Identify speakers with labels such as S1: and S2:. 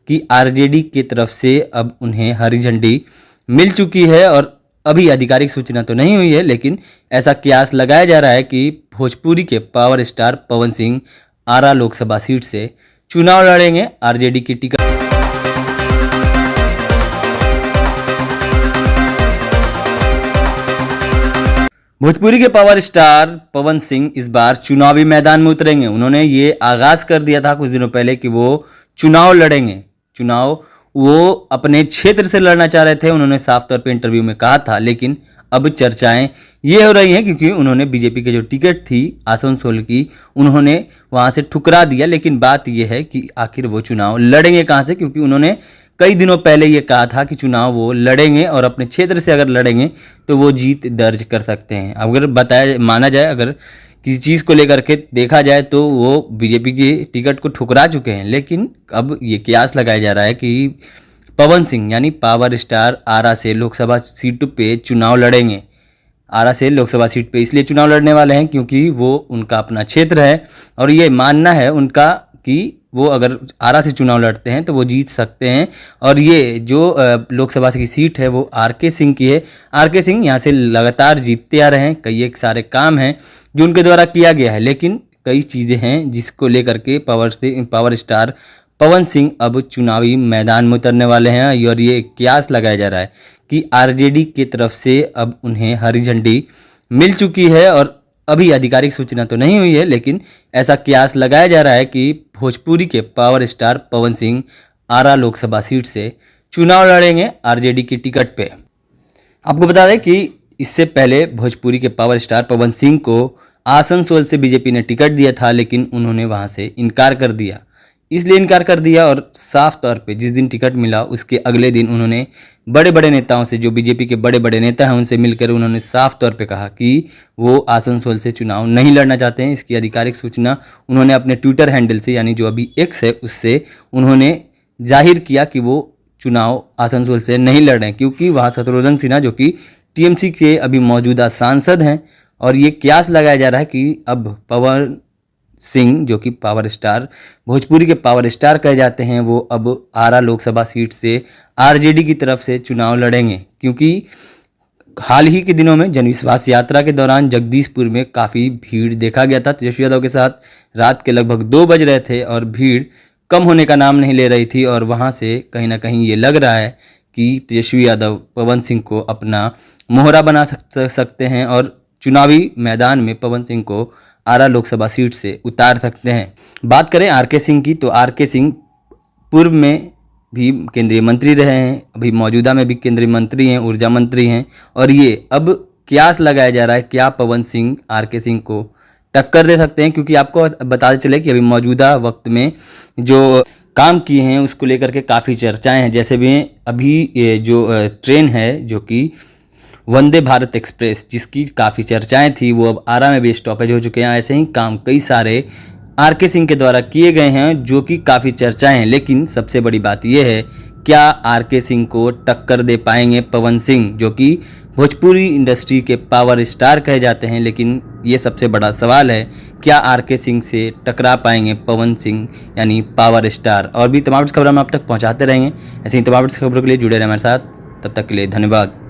S1: कि आरजेडी की तरफ से अब उन्हें हरी झंडी मिल चुकी है। और अभी आधिकारिक सूचना तो नहीं हुई है, लेकिन ऐसा कयास लगाया जा रहा है कि भोजपुरी के पावर स्टार पवन सिंह आरा लोकसभा सीट से चुनाव लड़ेंगे आरजेडी की टिकट। भोजपुरी के पावर स्टार पवन सिंह इस बार चुनावी मैदान में उतरेंगे। उन्होंने ये आगाज कर दिया था कुछ दिनों पहले कि वो चुनाव लड़ेंगे। चुनाव वो अपने क्षेत्र से लड़ना चाह रहे थे, उन्होंने साफ तौर पे इंटरव्यू में कहा था। लेकिन अब चर्चाएं ये हो रही हैं क्योंकि उन्होंने बीजेपी की जो टिकट थी आसनसोल की, उन्होंने वहां से ठुकरा दिया। लेकिन बात यह है कि आखिर वो चुनाव लड़ेंगे कहां से, क्योंकि उन्होंने कई दिनों पहले ये कहा था कि चुनाव वो लड़ेंगे और अपने क्षेत्र से अगर लड़ेंगे तो वो जीत दर्ज कर सकते हैं। अगर माना जाए, अगर किसी चीज़ को लेकर के देखा जाए तो वो बीजेपी की टिकट को ठुकरा चुके हैं। लेकिन अब ये कयास लगाया जा रहा है कि पवन सिंह यानी पावर स्टार आरा से लोकसभा सीट पे चुनाव लड़ेंगे। आरा से लोकसभा सीट पे इसलिए चुनाव लड़ने वाले हैं क्योंकि वो उनका अपना क्षेत्र है और ये मानना है उनका कि वो अगर आरा से चुनाव लड़ते हैं तो वो जीत सकते हैं। और ये जो लोकसभा की सीट है वो आरके सिंह की है। आरके सिंह यहाँ से लगातार जीतते आ रहे हैं। कई एक सारे काम हैं जो उनके द्वारा किया गया है, लेकिन कई चीज़ें हैं जिसको लेकर के पावर स्टार पवन सिंह अब चुनावी मैदान में उतरने वाले हैं। और ये कयास लगाया जा रहा है कि आरजेडी की तरफ से अब उन्हें हरी झंडी मिल चुकी है। और अभी आधिकारिक सूचना तो नहीं हुई है, लेकिन ऐसा कयास लगाया जा रहा है कि भोजपुरी के पावर स्टार पवन सिंह आरा लोकसभा सीट से चुनाव लड़ेंगे आरजेडी की टिकट पे। आपको बता दें कि इससे पहले भोजपुरी के पावर स्टार पवन सिंह को आसनसोल से बीजेपी ने टिकट दिया था, लेकिन उन्होंने वहां से इनकार कर दिया। इसलिए इनकार कर दिया और साफ तौर पे जिस दिन टिकट मिला उसके अगले दिन उन्होंने बड़े बड़े नेताओं से, जो बीजेपी के बड़े बड़े नेता हैं, उनसे मिलकर उन्होंने साफ तौर पे कहा कि वो आसनसोल से चुनाव नहीं लड़ना चाहते हैं। इसकी आधिकारिक सूचना उन्होंने अपने ट्विटर हैंडल से, यानी जो अभी एक्स है, उससे उन्होंने जाहिर किया कि वो चुनाव आसनसोल से नहीं लड़ रहे हैं, क्योंकि वहाँ शत्रुघ्न सिन्हा जो कि टीएमसी के अभी मौजूदा सांसद हैं। और ये कयास लगाया जा रहा है कि अब पवन सिंह जो कि पावर स्टार, भोजपुरी के पावर स्टार कहे जाते हैं, वो अब आरा लोकसभा सीट से आरजेडी की तरफ से चुनाव लड़ेंगे। क्योंकि हाल ही के दिनों में जनविश्वास यात्रा के दौरान जगदीशपुर में काफ़ी भीड़ देखा गया था। तेजस्वी यादव के साथ रात के लगभग 2 बज रहे थे और भीड़ कम होने का नाम नहीं ले रही थी। और वहाँ से कहीं ना कहीं ये लग रहा है कि तेजस्वी यादव पवन सिंह को अपना मोहरा बना सकते हैं और चुनावी मैदान में पवन सिंह को आरा लोकसभा सीट से उतार सकते हैं। बात करें आरके सिंह की, तो आरके सिंह पूर्व में भी केंद्रीय मंत्री रहे हैं, अभी मौजूदा में भी केंद्रीय मंत्री हैं, ऊर्जा मंत्री हैं। और ये अब कयास लगाया जा रहा है क्या पवन सिंह आरके सिंह को टक्कर दे सकते हैं, क्योंकि आपको बताते चले कि अभी मौजूदा वक्त में जो काम किए हैं उसको लेकर के काफ़ी चर्चाएँ हैं। जैसे भी अभी ये जो ट्रेन है जो कि वंदे भारत एक्सप्रेस, जिसकी काफ़ी चर्चाएं थी, वो अब आरा में भी स्टॉपेज हो चुके हैं। ऐसे ही काम कई सारे आरके सिंह के द्वारा किए गए हैं जो कि काफ़ी चर्चाएं हैं। लेकिन सबसे बड़ी बात यह है, क्या आरके सिंह को टक्कर दे पाएंगे पवन सिंह, जो कि भोजपुरी इंडस्ट्री के पावर स्टार कहे जाते हैं। लेकिन ये सबसे बड़ा सवाल है, क्या आरके सिंह से टकरा पाएंगे पवन सिंह यानी पावर स्टार। और भी तमाम खबरें हम आप तक पहुँचाते रहेंगे। ऐसे ही तमाम खबरों के लिए जुड़े रहें हमारे साथ। तब तक के लिए धन्यवाद।